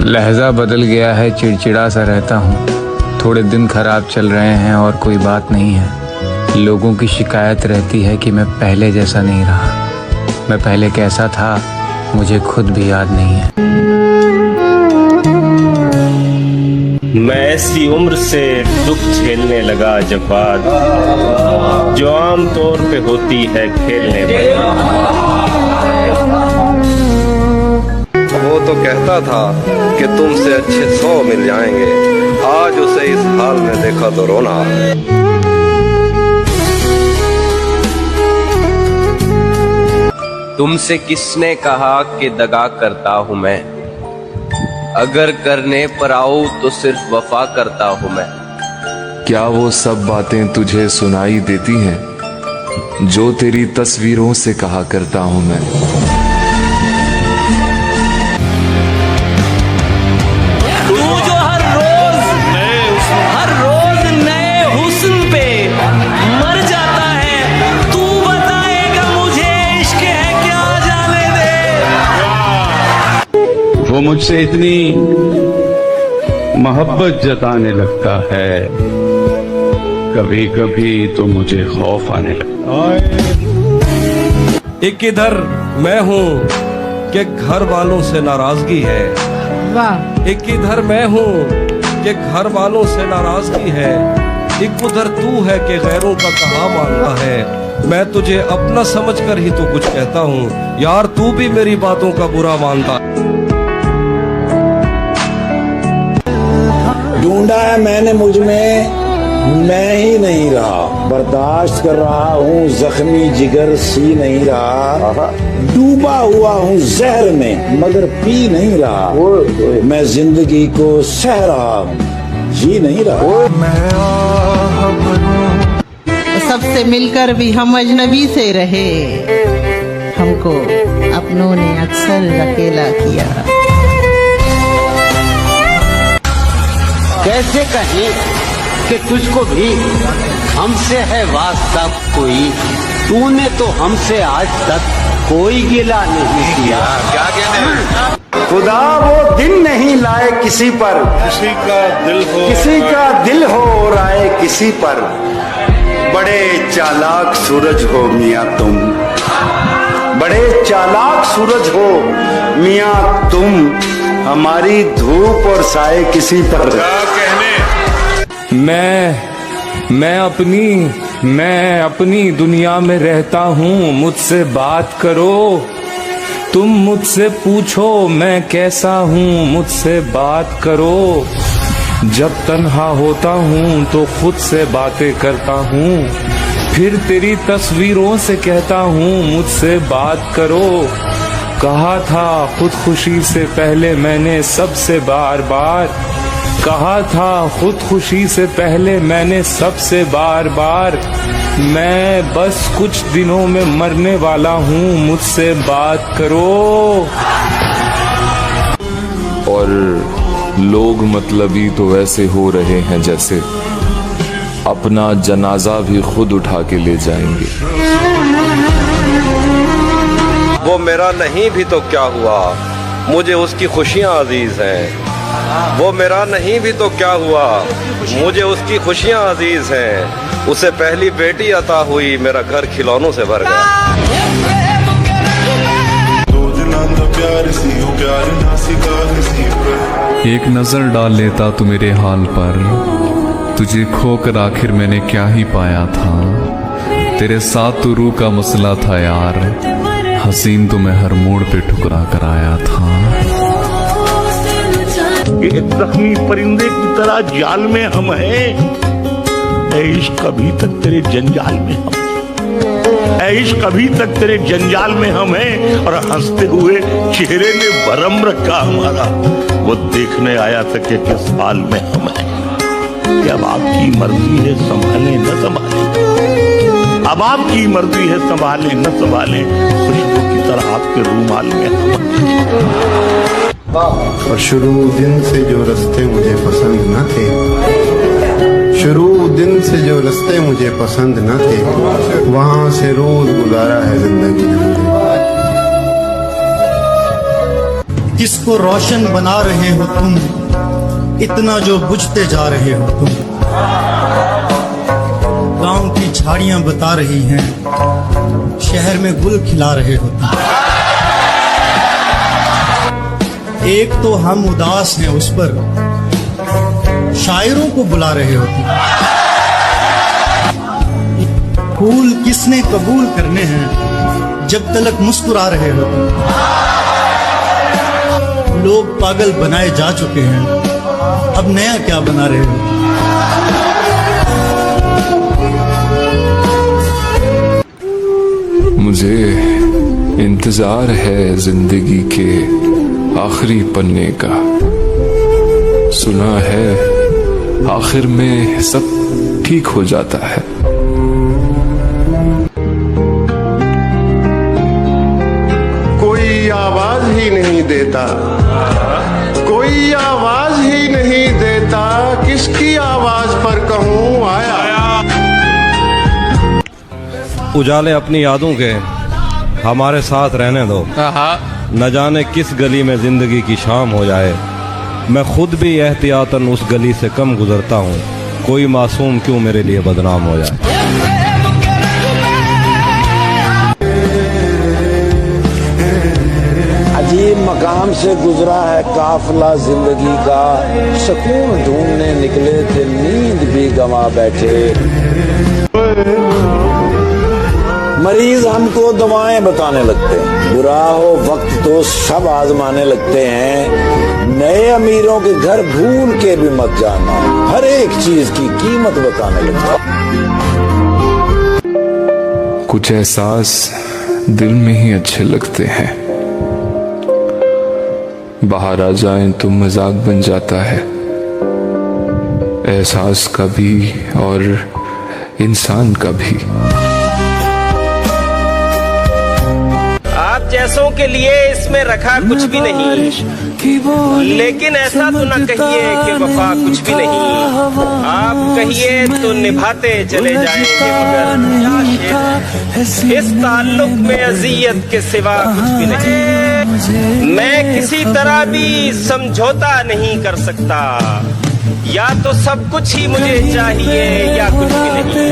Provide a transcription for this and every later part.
लहजा बदल गया है, चिड़चिड़ा सा रहता हूँ। थोड़े दिन खराब चल रहे हैं और कोई बात नहीं है। लोगों की शिकायत रहती है कि मैं पहले जैसा नहीं रहा। मैं पहले कैसा था मुझे खुद भी याद नहीं है। मैं ऐसी उम्र से दुख झेलने लगा जब बात जो आम तौर पे होती है खेलने में। वो तो कहता था कि तुमसे अच्छे 100 मिल जाएंगे, आज उसे इस हाल में देखा तो रोना। तुमसे किसने कहा कि दगा करता हूँ मैं, अगर करने पर आऊं तो सिर्फ वफा करता हूँ मैं। क्या वो सब बातें तुझे सुनाई देती हैं जो तेरी तस्वीरों से कहा करता हूँ मैं। वो मुझसे इतनी मोहब्बत जताने लगता है, कभी कभी तो मुझे खौफ आने लगता है। एक इधर मैं हूँ कि घर वालों से नाराजगी है, एक इधर मैं हूँ कि घर वालों से नाराजगी है, एक उधर तू है कि गैरों का कहा मानता है। मैं तुझे अपना समझकर ही तो कुछ कहता हूँ यार, तू भी मेरी बातों का बुरा मानता। ढूंढा है मैंने मुझ में, मैं ही नहीं रहा। बर्दाश्त कर रहा हूँ जख्मी जिगर, सी नहीं रहा। डूबा हुआ हूँ जहर में मगर पी नहीं रहा। मैं जिंदगी को सह रहा हूँ, जी नहीं रहा। सबसे मिलकर भी हम अजनबी से रहे, हमको अपनों ने अक्सर अकेला किया। कैसे कहें कि तुझको भी हमसे है वास्ता कोई, तूने तो हमसे आज तक कोई गिला नहीं किया। क्या कहने? खुदा वो दिन नहीं लाए किसी पर, किसी का दिल हो और आए किसी पर। बड़े चालाक सूरज हो मियाँ तुम, बड़े चालाक सूरज हो मियाँ तुम। हमारी धूप और साए किसी पर। क्या कहने? मैं अपनी दुनिया में रहता हूँ, मुझसे बात करो। तुम मुझसे पूछो मैं कैसा हूँ, मुझसे बात करो। जब तन्हा होता हूँ तो खुद से बातें करता हूँ, फिर तेरी तस्वीरों से कहता हूँ मुझसे बात करो। कहा था खुदकुशी से पहले मैंने सबसे बार बार, कहा था खुदकुशी से पहले मैंने सबसे बार बार। मैं बस कुछ दिनों में मरने वाला हूँ, मुझसे बात करो। और लोग मतलबी तो वैसे हो रहे हैं जैसे अपना जनाजा भी खुद उठा के ले जाएंगे। वो मेरा नहीं भी तो क्या हुआ, मुझे उसकी खुशियाँ अजीज हैं। वो मेरा नहीं भी तो क्या हुआ, मुझे उसकी खुशियाँ अजीज हैं। उसे पहली बेटी अता हुई, मेरा घर खिलौनों से भर गया। एक नजर डाल लेता तू मेरे हाल पर, तुझे खोकर आखिर मैंने क्या ही पाया था। तेरे साथ तो रूह का मसला था यार, हसीन तो मैं हर मोड़ पे ठुकरा कर आया था। एक जख्मी परिंदे की तरह जाल में हम हैं, इश्क कभी तक तेरे जंजाल में हम, इश्क कभी तक तेरे जंजाल में हम हैं। और हंसते हुए चेहरे ने भरम रखा हमारा, वो देखने आया था कि किस हाल में हम हैं। कि अब आपकी मर्जी है संभाले न संभाले, अब आपकी मर्जी है संभाले न संभाले, खुशबू की तरह आपके रूमाल में हम। और शुरू दिन से जो रास्ते मुझे पसंद न थे, शुरू दिन से जो रास्ते मुझे पसंद न थे, वहां से रोज गुजारा है जिंदगी ने। किसको रोशन बना रहे हो तुम, इतना जो बुझते जा रहे हो तुम। गांव की झाड़ियां बता रही हैं, शहर में गुल खिला रहे हो तुम। एक तो हम उदास हैं उस पर, शायरों को बुला रहे हो तुम। फूल किसने कबूल करने हैं, जब तलक मुस्कुरा रहे हो तुम। लोग पागल बनाए जा चुके हैं, अब नया क्या बना रहे हो। मुझे इंतजार है जिंदगी के आखिरी पन्ने का। सुना है आखिर में सब ठीक हो जाता है। कोई आवाज ही नहीं देता, कोई आवाज ही नहीं देता, किसकी आवाज पर कहूँ आया। उजाले अपनी यादों के हमारे साथ रहने दो। न जाने किस गली में जिंदगी की शाम हो जाए, मैं खुद भी एहतियातन उस गली से कम गुजरता हूँ। कोई मासूम क्यों मेरे लिए बदनाम हो जाए। अजीब मकाम से गुजरा है काफिला जिंदगी का, सुकून ढूंढने निकले थे नींद भी गंवा बैठे। मरीज हमको दवाएं बताने लगते हैं, बुरा हो वक्त तो सब आजमाने लगते हैं। नए अमीरों के घर भूल के भी मत जाना, हर एक चीज की कीमत बताने लगता। कुछ एहसास दिल में ही अच्छे लगते हैं, बाहर आ जाएं तो मजाक बन जाता है। एहसास का भी और इंसान का भी। आप जैसों के लिए इसमें रखा कुछ भी नहीं, लेकिन ऐसा तो न कहिए कि वफा कुछ भी नहीं। आप कहिए तो निभाते चले जाएंगे, मगर इस ताल्लुक में अजियत के सिवा कुछ भी नहीं। मैं किसी तरह भी समझौता नहीं कर सकता, या तो सब कुछ ही मुझे चाहिए या कुछ भी नहीं।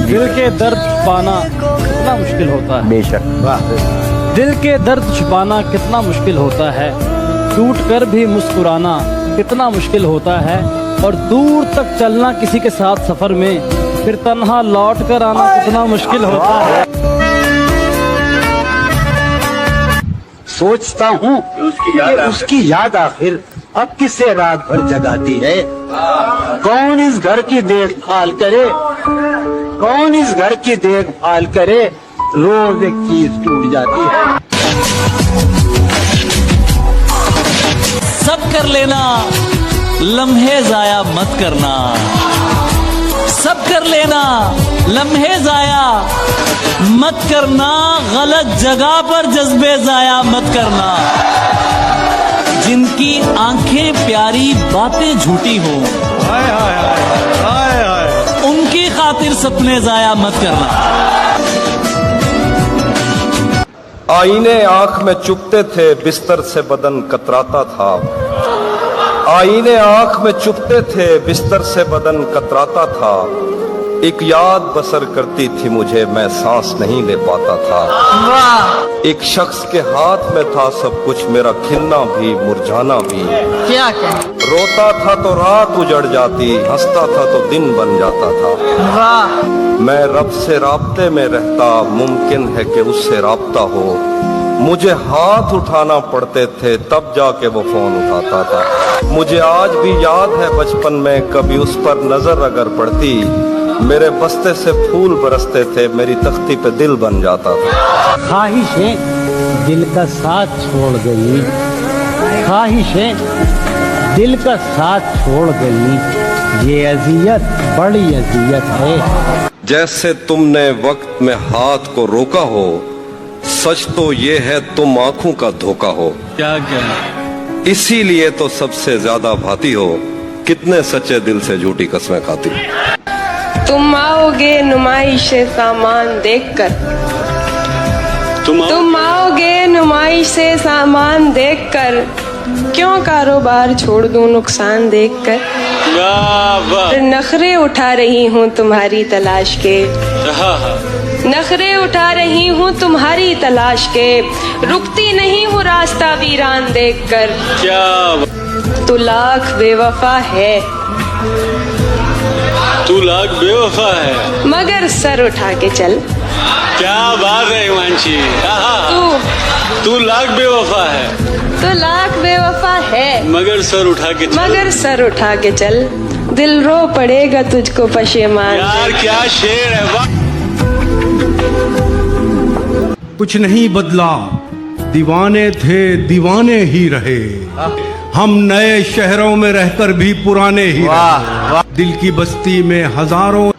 दिल के दर्द छुपाना कितना मुश्किल होता है। बेशक, दिल के दर्द छुपाना कितना मुश्किल होता है, टूट कर भी मुस्कुराना कितना मुश्किल होता है, और दूर तक चलना किसी के साथ सफर में, फिर तन्हा लौट कर आना कितना मुश्किल होता है। सोचता हूँ उसकी याद आखिर अब किसे रात भर जगाती है। कौन इस घर की देखभाल करे, कौन इस घर की देखभाल करे, रोज एक चीज टूट जाती है। सब कर लेना, लम्हे जाया मत करना। सब कर लेना, लम्हे जाया मत करना। गलत जगह पर जज्बे जाया मत करना। जिनकी आंखें प्यारी बातें झूठी हो, उनकी खातिर सपने जाया मत करना। आईने आंख में चुभते थे, बिस्तर से बदन कतराता था। आईने आंख में चुभते थे, बिस्तर से बदन कतराता था। एक याद बसर करती थी मुझे, मैं सांस नहीं ले पाता था। एक शख्स के हाथ में था सब कुछ, मेरा खिलना भी मुरझाना भी। क्या क्या रोता था तो रात उजड़ जाती, हंसता था तो दिन बन जाता था। मैं रब से राब्ते में रहता, मुमकिन है कि उससे राब्ता हो। मुझे हाथ उठाना पड़ते थे, तब जाके वो फोन उठाता था। मुझे आज भी याद है बचपन में, कभी उस पर नजर अगर पड़ती, मेरे बस्ते से फूल बरसते थे, मेरी तख्ती पे दिल बन जाता था। ख्वाहिशें दिल का साथ छोड़ गई, ख्वाहिशें दिल का साथ छोड़ गई। ये अजियत बड़ी अजियत है। जैसे तुमने वक्त में हाथ को रोका हो, सच तो ये है तुम आंखों का धोखा हो। क्या क्या इसीलिए तो सबसे ज्यादा भाती हो, कितने सच्चे दिल से झूठी कस्में खाती हो। तुम आओगे नुमाइश सामान देखकर, तुम आओगे नुमाइश से सामान देखकर क्यों कारोबार छोड़ दूं नुकसान देखकर। नखरे उठा रही हूँ तुम्हारी तलाश के, नखरे उठा रही हूँ तुम्हारी तलाश के, रुकती नहीं हूँ रास्ता वीरान देखकर। तू लाख बेवफा है, तू लाख बेवफा है, मगर सर उठा के चल। क्या बात है हिमांशी, तू लाख बेवफा है, तो लाख बेवफा है, मगर सर उठा के चल, मगर सर उठा के चल। दिल रो पड़ेगा तुझको पशेमान। यार क्या शेर है, वाह। कुछ नहीं बदला, दीवाने थे दीवाने ही रहे, हम नए शहरों में रहकर भी पुराने ही रहे। दिल की बस्ती में हजारों